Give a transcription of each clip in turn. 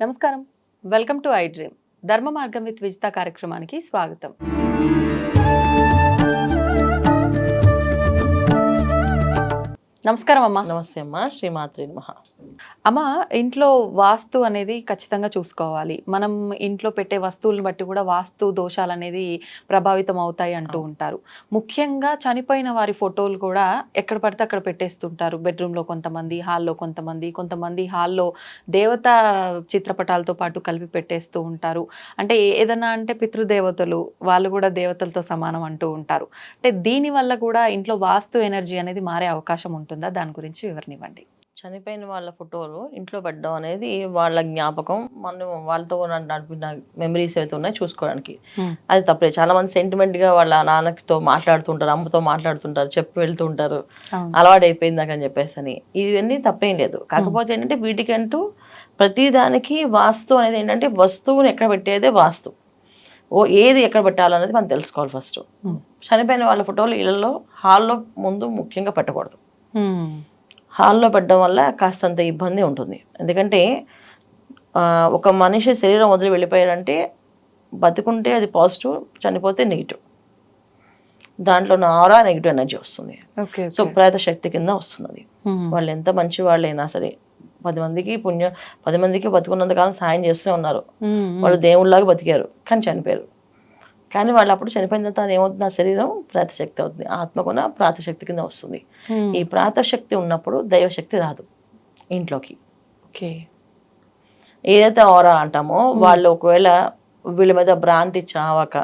నమస్కారం. Welcome to I dream. ధర్మ మార్గం విత్ విజిత కార్యక్రమానికి స్వాగతం. నమస్కారం అమ్మా. నమస్తే అమ్మా. శ్రీమాత్రి నమః. అమ్మ, ఇంట్లో వాస్తు అనేది ఖచ్చితంగా చూసుకోవాలి. మనం ఇంట్లో పెట్టే వస్తువులను బట్టి కూడా వాస్తు దోషాలు అనేది ప్రభావితం అవుతాయి అంటూ ఉంటారు. ముఖ్యంగా చనిపోయిన వారి ఫోటోలు కూడా ఎక్కడ పడితే అక్కడ పెట్టేస్తుంటారు. బెడ్రూమ్లో కొంతమంది, హాల్లో కొంతమంది హాల్లో దేవతా చిత్రపటాలతో పాటు కలిపి పెట్టేస్తూ ఉంటారు. అంటే ఏదన్నా అంటే పితృదేవతలు వాళ్ళు కూడా దేవతలతో సమానం అంటూ ఉంటారు. అంటే దీనివల్ల కూడా ఇంట్లో వాస్తు ఎనర్జీ అనేది మారే అవకాశం ఉంటుందా? దాని గురించి వివరణ ఇవ్వండి. చనిపోయిన వాళ్ళ ఫోటోలు ఇంట్లో పెట్టడం అనేది వాళ్ళ జ్ఞాపకం, మనం వాళ్ళతో నడిపిన మెమరీస్ అయితే ఉన్నాయి చూసుకోవడానికి. అది తప్పలే. చాలా మంది సెంటిమెంట్గా వాళ్ళ నాన్నతో మాట్లాడుతుంటారు, అమ్మతో మాట్లాడుతుంటారు, చెప్పి వెళ్తుంటారు, అలవాటు అయిపోయింది నాకు అని చెప్పేసి అని. ఇవన్నీ తప్పేం లేదు. కాకపోతే ఏంటంటే వీటికంటూ ప్రతిదానికి వాస్తు అనేది ఏంటంటే వస్తువుని ఎక్కడ పెట్టేదే వాస్తు. ఏది ఎక్కడ పెట్టాలనేది మనం తెలుసుకోవాలి ఫస్ట్. చనిపోయిన వాళ్ళ ఫోటోలు ఇళ్లలో హాల్లో ముందు ముఖ్యంగా పెట్టకూడదు. హాల్లో పెట్టడం వల్ల కాస్తంత ఇబ్బంది ఉంటుంది. ఎందుకంటే ఒక మనిషి శరీరం వదిలి వెళ్ళిపోయారంటే బతుకుంటే అది పాజిటివ్, చనిపోతే నెగిటివ్. దాంట్లో ఆరా నెగిటివ్ ఎనర్జీ వస్తుంది. సో ప్రేత శక్తి కింద వస్తుంది అది. వాళ్ళు ఎంత మంచి వాళ్ళైనా సరే 10 మందికి బతుకున్నంతకాలం సాయం చేస్తూనే ఉన్నారు. వాళ్ళు దేవుళ్ళలాగా బతికారు కానీ చనిపోయారు. కానీ వాళ్ళు అప్పుడు చనిపోయిన తర్వాత అది ఏమవుతుంది? ఆ శరీరం ప్రాతశక్తి అవుతుంది. ఆత్మ కూడా ప్రాతశక్తి కింద వస్తుంది. ఈ ప్రాతశక్తి ఉన్నప్పుడు దైవశక్తి రాదు ఇంట్లోకి. ఏదైతే ఆరా అంటామో వాళ్ళు ఒకవేళ వీళ్ళ మీద భ్రాంతి చావక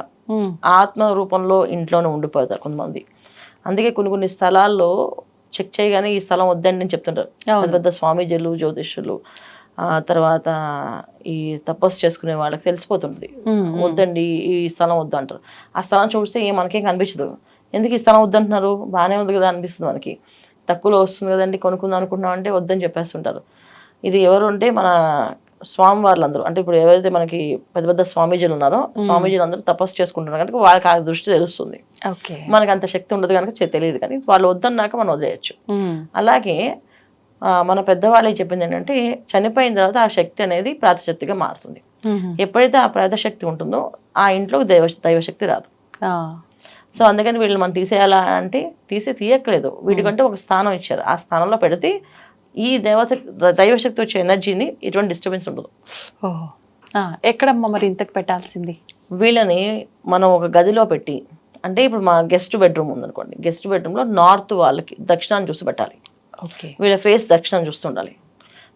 ఆత్మ రూపంలో ఇంట్లోనే ఉండిపోతారు కొంతమంది. అందుకే కొన్ని స్థలాల్లో చెక్ చేయగానే ఈ స్థలం వద్దండి అని చెప్తుంటారు పెద్ద స్వామీజీలు, జ్యోతిష్యులు. తర్వాత ఈ తపస్సు చేసుకునే వాళ్ళకి తెలిసిపోతుంది, వద్దండి ఈ స్థలం వద్దు అంటారు. ఆ స్థలం చూస్తే మనకేం కనిపించదు. ఎందుకు ఈ స్థలం వద్దంటున్నారు, బాగానే ఉంది కదా అనిపిస్తుంది మనకి. తక్కువలో వస్తుంది కదండి కొనుక్కుందాం అనుకుంటున్నాం అంటే వద్దని చెప్పేస్తుంటారు. ఇది ఎవరు అంటే మన స్వామి వాళ్ళందరూ, అంటే ఇప్పుడు ఎవరైతే మనకి పెద్ద స్వామీజీలు ఉన్నారో స్వామీజీలు అందరూ తపస్సు చేసుకుంటున్నారు కనుక వాళ్ళకి ఆ దృష్టి తెలుస్తుంది. మనకు అంత శక్తి ఉండదు కనుక తెలియదు. కానీ వాళ్ళు వద్దన్నాక మనం వదిలేయచ్చు. అలాగే మన పెద్దవాళ్ళకి చెప్పింది ఏంటంటే చనిపోయిన తర్వాత ఆ శక్తి అనేది ప్రాతశక్తిగా మారుతుంది. ఎప్పుడైతే ఆ ప్రాతశక్తి ఉంటుందో ఆ ఇంట్లో దైవశక్తి రాదు. సో అందుకని వీళ్ళని మనం తీసేయాలా అంటే తీయక్కలేదు. వీటికంటే ఒక స్థానం ఇచ్చారు. ఆ స్థానంలో పెడితే ఈ దైవశక్తి వచ్చే ఎనర్జీని ఎటువంటి డిస్టర్బెన్స్ ఉండదు. ఎక్కడమ్మా మరి ఇంతకు పెట్టాల్సింది? వీళ్ళని మనం ఒక గదిలో పెట్టి, అంటే ఇప్పుడు మా గెస్ట్ బెడ్రూమ్ ఉందనుకోండి, గెస్ట్ బెడ్రూమ్లో నార్త్ వాళ్ళకి దక్షిణాన్ని చూసి పెట్టాలి. వీళ్ళ ఫేస్ దక్షిణం చూస్తుండాలి.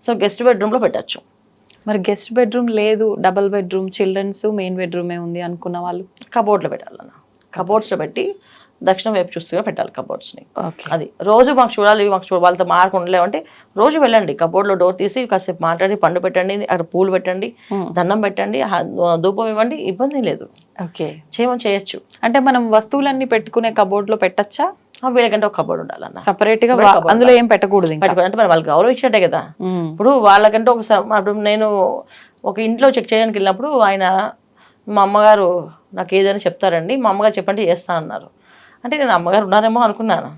సో గెస్ట్ బెడ్రూమ్లో పెట్టచ్చు. మరి గెస్ట్ బెడ్రూమ్ లేదు, డబుల్ బెడ్రూమ్, చిల్డ్రన్స్ మెయిన్ బెడ్రూమే ఉంది అనుకున్న వాళ్ళు కబోర్డ్లో పెట్టాలన్న. కబోర్డ్స్లో పెట్టి దక్షిణం వైపు చూస్తూనే పెట్టాలి కబోర్డ్స్ని. అది రోజు మాకు చూడాలి, వాళ్ళతో మాట్లాడలేమంటే రోజు వెళ్ళండి, కబోర్డ్లో డోర్ తీసి కాసేపు మాట్లాడి, పండు పెట్టండి, అక్కడ పూలు పెట్టండి, దండం పెట్టండి, ధూపం ఇవ్వండి, ఇబ్బంది లేదు. చేయొచ్చు. అంటే మనం వస్తువులన్నీ పెట్టుకునే కబోర్డ్లో పెట్టచ్చా? వీళ్ళకంటే ఒక కబోర్డ్ ఉండాలన్న సపరేట్ గా. అందులో ఏం పెట్టకూడదు అంటే మనం వాళ్ళకి గౌరవం ఇచ్చినట్టే కదా. ఇప్పుడు వాళ్ళకంటే నేను ఒక ఇంట్లో చెక్ చేయడానికి వెళ్ళినప్పుడు ఆయన మా అమ్మగారు నాకు ఏదైనా చెప్తారండి, మా అమ్మగారు చెప్పంటే చేస్తాను అన్నారు. అంటే నేను అమ్మగారు ఉన్నారేమో అనుకున్నాను.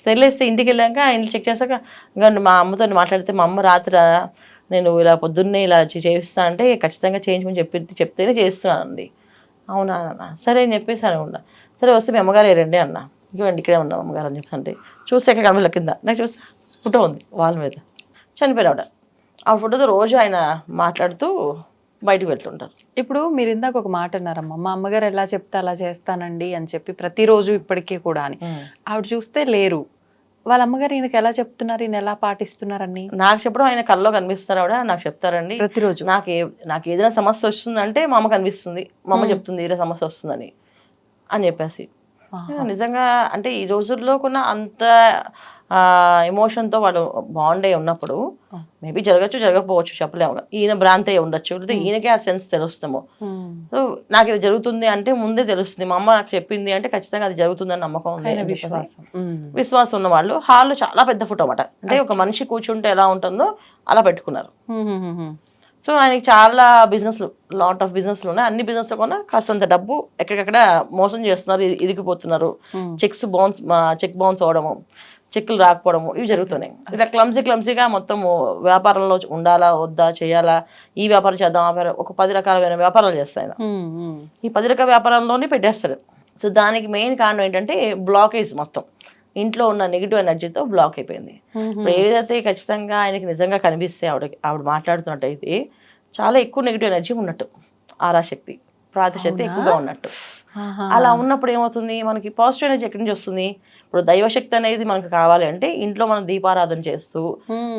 తెలిస్తే ఇంటికి వెళ్ళాక ఇంట్లో చెక్ చేశాక ఇంకా మా అమ్మతో మాట్లాడితే మా అమ్మ రాత్రి నేను ఇలా పొద్దున్నే ఇలా చేయిస్తా అంటే ఖచ్చితంగా చేయించమని చెప్తేనే చేస్తున్నాను అండి. అవునా అన్న, సరే అని చెప్పేసి అనుకున్నా. సరే వస్తే మీ అమ్మగారు రండి అన్న. ఇవ్వండి ఇక్కడే ఉన్నాం అమ్మగారు అని చెప్పండి. చూస్తే ఎక్కడ కనుమల కింద నాకు చూస్తే ఫోటో ఉంది వాళ్ళ మీద, చనిపోయాడు. ఆ ఫోటోతో రోజు ఆయన మాట్లాడుతూ బయటకు వెళ్తుంటారు. ఇప్పుడు మీరు ఇందాక ఒక మాట అన్నారమ్మా, మా అమ్మగారు ఎలా చెప్తే అలా చేస్తానండి అని చెప్పి ప్రతిరోజు ఇప్పటికీ కూడా అని. ఆవిడ చూస్తే లేరు, వాళ్ళ అమ్మగారు ఈయనకి ఎలా చెప్తున్నారు, ఈయన ఎలా పాటిస్తున్నారని నాకు చెప్పడం ఆయన కల్లో కనిపిస్తారు. ఆవిడ నాకు చెప్తారండి ప్రతిరోజు. నాకు ఏదైనా సమస్య వస్తుందంటే మా అమ్మ కనిపిస్తుంది, మా అమ్మ చెప్తుంది ఏదైనా సమస్య వస్తుందని అని చెప్పేసి. నిజంగా అంటే ఈ రోజుల్లో కూడా అంత ఎమోషన్తో వాళ్ళు బాండ్ అయి ఉన్నప్పుడు మేబీ జరగకపోవచ్చు, చెప్పలేము. ఈయన భ్రాంతి అయి ఉండొచ్చు, లేదా ఈయనకే ఆ సెన్స్ తెలుస్తాము. సో నాకు ఇది జరుగుతుంది అంటే ముందే తెలుస్తుంది. మా అమ్మ నాకు చెప్పింది అంటే ఖచ్చితంగా అది జరుగుతుందని నమ్మకం ఉంది, విశ్వాసం ఉన్న వాళ్ళు. హాల్లో చాలా పెద్ద ఫోటో అన్నమాట. అంటే ఒక మనిషి కూర్చుంటే ఎలా ఉంటుందో అలా పెట్టుకున్నారు. సో ఆయనకి చాలా బిజినెస్లు, లాట్ ఆఫ్ బిజినెస్లు ఉన్నాయి. అన్ని బిజినెస్లో కూడా కాస్తంత డబ్బు ఎక్కడికక్కడ మోసం చేస్తున్నారు, ఇరిగిపోతున్నారు. చెక్ బౌన్స్ అవడము, చెక్కులు రాకపోవడము ఇవి జరుగుతున్నాయి. ఇట్లా క్లమ్సీగా మొత్తం వ్యాపారంలో ఉండాలా వద్దా చేయాలా, ఈ వ్యాపారం చేద్దాం ఒక 10 రకాలైన వ్యాపారాలు చేస్తాయి. ఈ 10 రకాల వ్యాపారాల్లోనే పెట్టేస్తాడు. సో దానికి మెయిన్ కారణం ఏంటంటే బ్లాకేజ్, మొత్తం ఇంట్లో ఉన్న నెగిటివ్ ఎనర్జీతో బ్లాక్ అయిపోయింది. ఇప్పుడు ఏదైతే ఖచ్చితంగా ఆయనకి నిజంగా కనిపిస్తే ఆవిడ మాట్లాడుతున్నట్టయితే చాలా ఎక్కువ నెగిటివ్ ఎనర్జీ ఉన్నట్టు, ఆరాశక్తి ప్రాతశక్తి ఎక్కువగా ఉన్నట్టు. అలా ఉన్నప్పుడు ఏమవుతుంది, మనకి పాజిటివ్ ఎనర్జీ ఎక్కడి నుంచి వస్తుంది? ఇప్పుడు దైవశక్తి అనేది మనకు కావాలి అంటే ఇంట్లో మనం దీపారాధన చేస్తూ,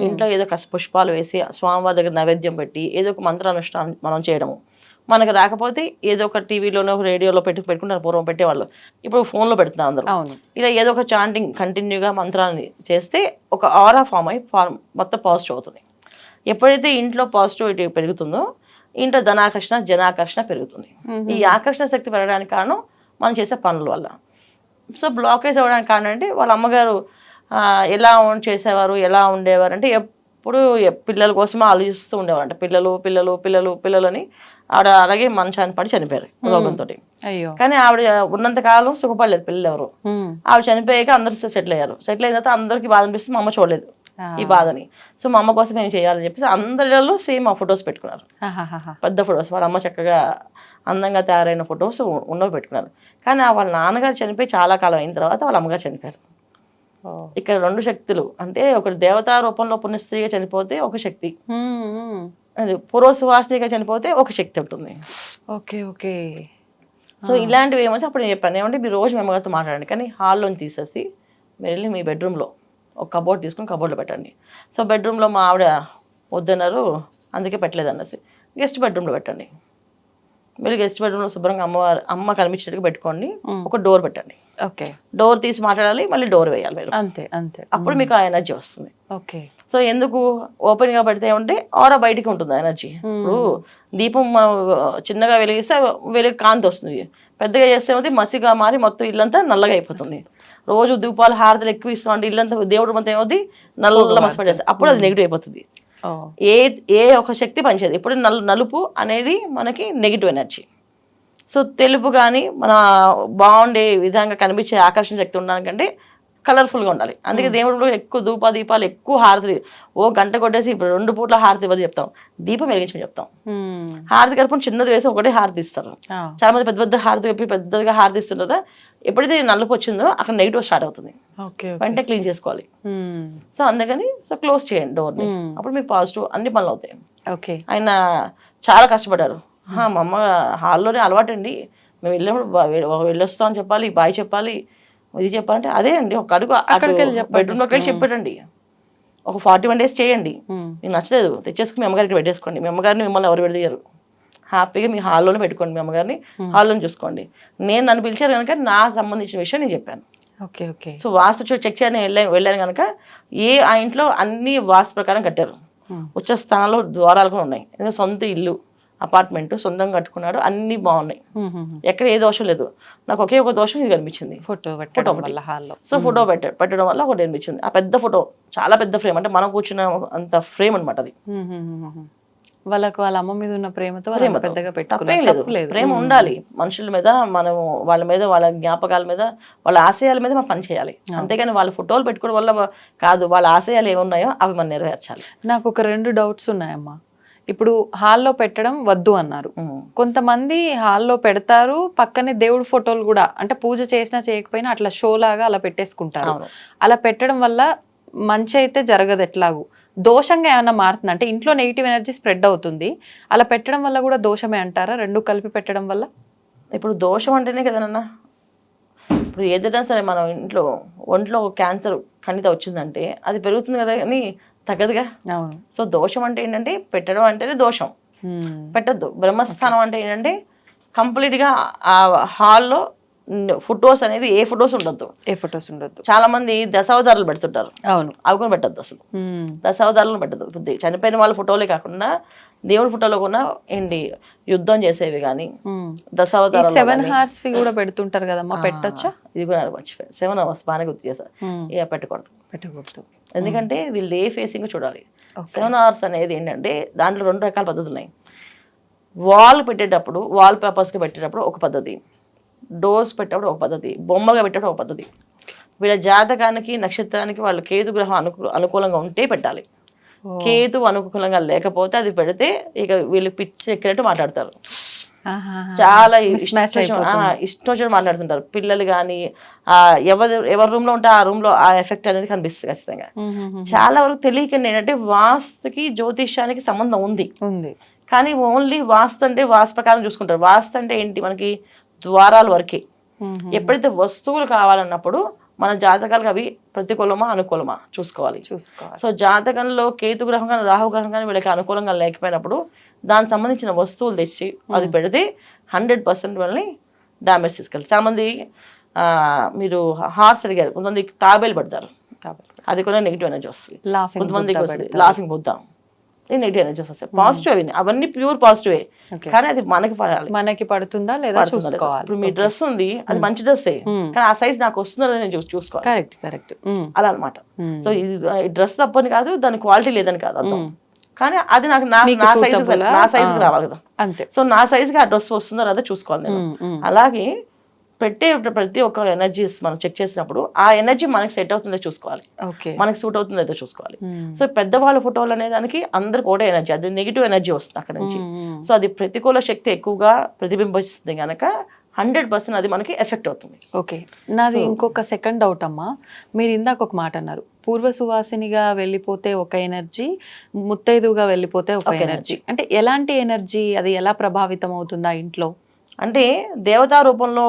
ఇంట్లో ఏదో పుష్పాలు వేసి స్వామివారి దగ్గర నైవేద్యం పెట్టి ఏదో ఒక మంత్రానుష్ఠానం మనం చేయడము. మనకు రాకపోతే ఏదో ఒక టీవీలోనో రేడియోలో పెట్టుకుంటారు, పూర్వం పెట్టేవాళ్ళు, ఇప్పుడు ఫోన్లో పెడుతున్నారు అందరూ. ఇలా ఏదో ఒక చాంటింగ్ కంటిన్యూగా మంత్రాన్ని చేస్తే ఒక ఆరా ఫామ్ మొత్తం పాజిటివ్ అవుతుంది. ఎప్పుడైతే ఇంట్లో పాజిటివిటీ పెరుగుతుందో ఇంట్లో ధనాకర్షణ జనాకర్షణ పెరుగుతుంది. ఈ ఆకర్షణ శక్తి పెరగడానికి కారణం మనం చేసే పనుల వల్ల. సో బ్లాకేజ్ అవ్వడానికి కారణం అంటే వాళ్ళ అమ్మగారు ఎలా చేసేవారు, ఎలా ఉండేవారు అంటే ఎప్పుడు పిల్లల కోసమే ఆలోచిస్తూ ఉండేవారు అంట. పిల్లలు పిల్లలు పిల్లలు పిల్లలు అని ఆవిడ అలాగే మంచాన్ని పడి చనిపోయారు రోగంతో. కానీ ఆవిడ ఉన్నంత కాలం సుఖపడలేదు పిల్లలు ఎవరు. ఆవిడ చనిపోయాక అందరూ సెటిల్ అయ్యారు. సెటిల్ అయిన తర్వాత అందరికీ బాధ అనిపిస్తుంది, మా అమ్మ చూడలేదు ఈ బాధని. సో మా అమ్మ కోసం ఏం చేయాలని చెప్పేసి అందరిలో సేమ్ ఆ ఫొటోస్ పెట్టుకున్నారు, పెద్ద ఫొటోస్. వాళ్ళ అమ్మ చక్కగా అందంగా తయారైన ఫొటోస్ ఉన్నవి పెట్టుకున్నారు. కానీ వాళ్ళ నాన్నగారు చనిపోయి చాలా కాలం అయిన తర్వాత వాళ్ళ అమ్మగారు చనిపోయారు. ఇక్కడ 2 శక్తులు అంటే ఒకటి దేవతా రూపంలో పుణ్యస్త్రీగా చనిపోతే ఒక శక్తి, పురోసువాసినిగా చనిపోతే ఒక శక్తి ఉంటుంది. సో ఇలాంటివి ఏమొచ్చి అప్పుడు నేను చెప్పాను ఏమంటే మీరు రోజు మీ అమ్మగారితో మాట్లాడండి, కానీ హాల్లోని తీసేసి మీరు వెళ్ళి మీ బెడ్రూమ్లో ఒక కబోర్డ్ తీసుకుని కబోర్డ్లో పెట్టండి. సో బెడ్రూమ్లో మా ఆవిడ వద్దన్నారు అందుకే పెట్టలేదు అన్నది, గెస్ట్ బెడ్రూమ్లో పెట్టండి. మీరు గెస్ట్ బెడ్రూమ్లో శుభ్రంగా అమ్మ కనిపించేట్టుగా పెట్టుకోండి, ఒక డోర్ పెట్టండి. డోర్ తీసి మాట్లాడాలి, మళ్ళీ డోర్ వేయాలి మీరు, అంతే. అప్పుడు మీకు ఆ ఎనర్జీ వస్తుంది. సో ఎందుకు ఓపెన్ గా పెడితే ఉంటే ఆరా బయటికి ఉంటుంది ఎనర్జీ. ఇప్పుడు దీపం చిన్నగా వెలిగిస్తే వెలిగి కాంతి వస్తుంది, పెద్దగా చేస్తే ఏమైతే మసిగా మారి మొత్తం ఇల్లంతా నల్లగా అయిపోతుంది. రోజు దీపాలు హారతలు ఎక్కువ ఇస్తాం అంటే ఇల్లంతా దేవుడు మొత్తం ఏమవుతుంది నల్ల మసి పడేస్తుంది, అప్పుడు అది నెగిటివ్ అయిపోతుంది. ఏ ఒక శక్తి పనిచేయదు. ఇప్పుడు నలుపు అనేది మనకి నెగిటివ్ ఎనర్జీ. సో తెలుపు కానీ మన బాగుండే విధంగా కనిపించే ఆకర్షణ శక్తి ఉండడానికంటే కలర్ఫుల్గా ఉండాలి. అందుకే దేవుడు ఎక్కువ దీపాలు ఎక్కువ హారతి గంట కొట్టేసి ఇప్పుడు 2 పూట్ల హారతి ఇవ్వదు చెప్తాం, దీపం వెలిగించమని చెప్తాం. హారతి కలుపుకొని చిన్నది వేసి ఒకటే హారతి ఇస్తారు. చాలా మంది పెద్ద హారతి కప్పి పెద్దగా హారతి ఇస్తుంటారా. ఎప్పుడైతే నలుపు వచ్చిందో అక్కడ నెగిటివ్ స్టార్ట్ అవుతుంది, వెంటనే క్లీన్ చేసుకోవాలి. సో అందుకని క్లోజ్ చేయండి డోర్ని, అప్పుడు మీకు పాజిటివ్ అన్ని పనులు అవుతాయి. ఆయన చాలా కష్టపడ్డారు. మా అమ్మ హాల్లోనే అలవాటు అండి, మేము వెళ్ళినప్పుడు వెళ్ళొస్తామని చెప్పాలి, బాయ్ చెప్పాలి, ఇది చెప్పాలంటే అదే అండి ఒక అడుగు బెడ్రూమ్లోకి వెళ్ళి చెప్పాడండి. ఒక 41 days చేయండి, మీకు నచ్చలేదు తెచ్చేసుకుని మీ అమ్మగారికి పెట్టేసుకోండి. మీ అమ్మగారిని మిమ్మల్ని ఎవరు విడదీయరు, హ్యాపీగా మీ హాల్లోనే పెట్టుకోండి, మీ అమ్మగారిని హాల్లోనే చూసుకోండి. నన్ను పిలిచారు కనుక నాకు సంబంధించిన విషయం నేను చెప్పాను. సో వాస్తు చెక్ చేయని వెళ్ళాను కనుక ఆ ఇంట్లో అన్ని వాస్తు ప్రకారం కట్టారు. ఉచ్చ స్థానాల్లో ద్వారాలు కూడా ఉన్నాయి, ఎందుకంటే సొంత ఇల్లు అపార్ట్మెంట్ సొంతంగా కట్టుకున్నాడు, అన్ని బాగున్నాయి, ఎక్కడ ఏ దోషం లేదు. నాకు ఒకే ఒక దోషం ఇది కనిపించింది, ఫోటో సో ఫోటో పెట్టడం వల్ల ఒకటి అనిపించింది. ఆ పెద్ద ఫోటో చాలా పెద్ద ఫ్రేమ్, అంటే మనం కూర్చున్న అంత ఫ్రేమ్ అనమాట అది. వాళ్ళ అమ్మ మీద ఉన్న ప్రేమతో పెద్దగా లేదు, ప్రేమ ఉండాలి మనుషుల మీద, మనము వాళ్ళ మీద, వాళ్ళ జ్ఞాపకాల మీద, వాళ్ళ ఆశయాల మీద మనం పని చేయాలి. అంతేగాని వాళ్ళ ఫోటోలు పెట్టుకోవడం వల్ల కాదు, వాళ్ళ ఆశయాలు ఏమున్నాయో అవి మనం నెరవేర్చాలి. నాకు ఒక 2 డౌట్స్ ఉన్నాయమ్మా. ఇప్పుడు హాల్లో పెట్టడం వద్దు అన్నారు, కొంతమంది హాల్లో పెడతారు, పక్కనే దేవుడి ఫోటోలు కూడా, అంటే పూజ చేసినా చేయకపోయినా అట్లా షో లాగా అలా పెట్టేసుకుంటారు. అలా పెట్టడం వల్ల మంచి అయితే జరగదు, ఎట్లాగూ దోషంగా ఏమన్నా మారుతుంది అంటే ఇంట్లో నెగిటివ్ ఎనర్జీ స్ప్రెడ్ అవుతుంది, అలా పెట్టడం వల్ల కూడా దోషమే అంటారా 2 కలిపి పెట్టడం వల్ల? ఇప్పుడు దోషం అంటేనే కదనన్నా, ఇప్పుడు ఏదైనా సరే మనం ఒంట్లో క్యాన్సర్ ఖండిత వచ్చిందంటే అది పెరుగుతుంది కదా అని తగ్గదుగా. సో దోషం అంటే ఏంటంటే పెట్టడం అంటేనే దోషం, పెట్టద్దు. బ్రహ్మస్థానం అంటే ఏంటంటే కంప్లీట్ గా ఆ హాల్లో ఫొటోస్ అనేవి ఏ ఫొటోస్ ఉండొద్దు. చాలా మంది దశావతారాలు పెడుతుంటారు, అవి కూడా పెట్టద్దు అసలు. దశావతారాలను పెట్టద్దు. చనిపోయిన వాళ్ళ ఫోటోలే కాకుండా దేవుడి ఫోటోలో కూడా ఏంటి యుద్ధం చేసేవి కానీ దశావతారాలు 7 hours కూడా పెడుతుంటారు కదమ్మా, పెట్టచ్చా? ఇది కూడా మర్చిపోయారు, 7 hours బాగా గుర్తు చేస్తారు. ఇక పెట్టకూడదు, ఎందుకంటే వీళ్ళు ఏ ఫేసింగ్ చూడాలి. 7 hours అనేది ఏంటంటే దాంట్లో 2 రకాల పద్ధతులు ఉన్నాయి. వాల్ పెట్టేటప్పుడు, వాల్ పేపర్స్కి పెట్టేటప్పుడు ఒక పద్ధతి, డోర్స్ పెట్టేటప్పుడు ఒక పద్ధతి, బొమ్మగా పెట్టేటప్పుడు ఒక పద్ధతి. వీళ్ళ జాతకానికి నక్షత్రానికి వాళ్ళు కేతు గ్రహం అనుకూలంగా ఉంటే పెట్టాలి. కేతు అనుకూలంగా లేకపోతే అది పెడితే ఇక వీళ్ళు పిచ్చి ఎక్కినట్టు మాట్లాడతారు. చాలా ఇష్టం మాట్లాడుతుంటారు పిల్లలు. కానీ ఎవరి రూమ్ లో ఉంటే ఆ రూమ్ లో ఆ ఎఫెక్ట్ అనేది కనిపిస్తుంది ఖచ్చితంగా. చాలా వరకు తెలియకండి ఏంటంటే వాస్తుకి జ్యోతిష్యానికి సంబంధం ఉంది, కానీ ఓన్లీ వాస్తు అంటే వాస్తు ప్రకారం చూసుకుంటారు. వాస్తు అంటే ఏంటి, మనకి ద్వారాల వరకే. ఎప్పుడైతే వస్తువులు కావాలన్నప్పుడు మన జాతకాలకు అవి ప్రతికూలమా అనుకూలమా చూసుకోవాలి. సో జాతకంలో కేతు గ్రహం కానీ రాహు గ్రహం కానీ వీళ్ళకి అనుకూలంగా లేకపోయినప్పుడు దానికి సంబంధించిన వస్తువులు తెచ్చి అది పెడితే 100% వాళ్ళని డ్యామేజ్ తీసుకెళ్తారు. చాలా మంది మీరు హార్ట్స్ అడిగారు, కొంతమంది తాబేలు పడతారు, అది కూడా నెగిటివ్ ఎనర్జీ వస్తుంది. కొంతమందికి లాఫింగ్ బుద్ధ, నెగిటివ్ ఎనర్జీ వస్తాయి. పాజిటివ్ అవన్నీ ప్యూర్ పాజిటివ్, కానీ అది మనకి పడాలి. మనకి పడుతుందా లేదా చూసుకోవాలి. ఇప్పుడు మీ డ్రెస్ ఉంది, అది మంచి డ్రెస్సే, కానీ ఆ సైజ్ నాకు వస్తుందో నేను చూసుకోవాలి. కరెక్ట్ అలా అనమాట. సో ఇది డ్రెస్ తప్పని కాదు, దాని క్వాలిటీ లేదని కాదు అర్థం, కానీ అది నాకు నా సైజుకి రావాలి కదా. అంతే. సో నా సైజుకి ఆ డ్రెస్ వస్తుందో లేదా చూసుకోవాలి నేను. అలాగే పెట్టే ప్రతి ఒక్క ఎనర్జీస్ మనం చెక్ చేసినప్పుడు ఆ ఎనర్జీ మనకి సెట్ అవుతుందో చూసుకోవాలి, మనకి సూట్ అవుతుందో లేదో చూసుకోవాలి. సో పెద్దవాళ్ళ ఫోటోలు అనే దానికి అందరికి ఒకటే ఎనర్జీ, అది నెగిటివ్ ఎనర్జీ వస్తుంది అక్కడ నుంచి. సో అది ప్రతికూల శక్తి ఎక్కువగా ప్రతిబింబిస్తుంది కనుక 100% అది మనకి ఎఫెక్ట్ అవుతుంది. ఓకే, నాది ఇంకొక సెకండ్ డౌట్ అమ్మా. మీరు ఇందాక ఒక మాట అన్నారు, పూర్వ సువాసినిగా వెళ్ళిపోతే ఒక ఎనర్జీ, ముత్తైదుగా వెళ్ళిపోతే ఒక ఎనర్జీ. అంటే ఎలాంటి ఎనర్జీ, అది ఎలా ప్రభావితం అవుతుందా ఇంట్లో? అంటే దేవతా రూపంలో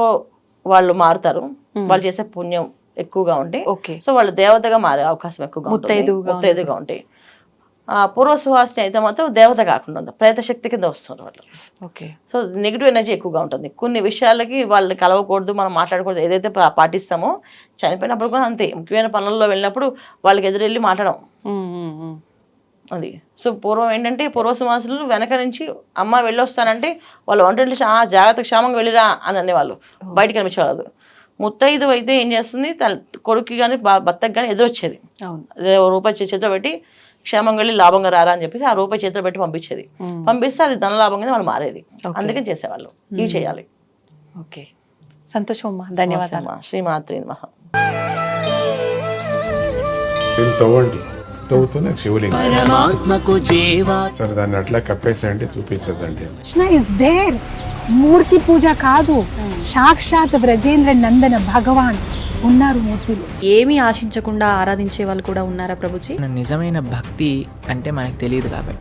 వాళ్ళు మారుతారు, వాళ్ళు చేసే పుణ్యం ఎక్కువగా ఉంటే సో వాళ్ళు దేవతగా మారే అవకాశం ఎక్కువగా ముత్తైదుగా ఉంటాయి. పూర్వ సువాసిని అయితే మాత్రం దేవత కాకుండా ఉంది, ప్రేత శక్తి కింద వస్తున్నారు వాళ్ళు. సో నెగిటివ్ ఎనర్జీ ఎక్కువగా ఉంటుంది. కొన్ని విషయాలకి వాళ్ళు కలవకూడదు, మనం మాట్లాడకూడదు, ఏదైతే పాటిస్తామో చనిపోయినప్పుడు కూడా అంతే. ముఖ్యమైన పనుల్లో వెళ్ళినప్పుడు వాళ్ళకి ఎదురెళ్ళి మాట్లాడడం అది. సో పూర్వం ఏంటంటే పూర్వ సువాసులు వెనక నుంచి అమ్మ వెళ్ళొస్తానంటే వాళ్ళు వంటలు జాగ్రత్త క్షేమంగా వెళ్ళిరా అని అనేవాళ్ళు, బయటకు కనిపించేవాళ్ళు. ముత్తైదు అయితే ఏం చేస్తుంది, తన కొడుకు కానీ భర్తకు కానీ ఎదురొచ్చేది, రూపాయి చేతిలో పెట్టి క్షేమంగా వెళ్ళి లాభంగా రారా అని చెప్పేసి ఆ రూపాయి చేతిలో పెట్టి పంపించేది. పంపిస్తే అది ధన లాభంగానే వాళ్ళు మారేది, అందుకని చేసేవాళ్ళు. ఇవి చేయాలి. ఓకే, సంతోషం అమ్మా, ధన్యవాదాలు. శ్రీమాత్రి నమః. తవ్వుతున్న శివలింగం సరే, దాన్ని అట్లా కప్పేసేయండి, చూపించదండి. కృష్ణ ఇస్ దేర్, మూర్తి పూజ కాదు, సాక్షాత్ బ్రజేంద్ర నందన భగవాన్ ఉన్నారు మూర్తిలో. ఏమీ ఆశించకుండా ఆరాధించే వాళ్ళు కూడా ఉన్నారా ప్రభుజీ? నిజమైన భక్తి అంటే మనకు తెలియదు కాబట్టి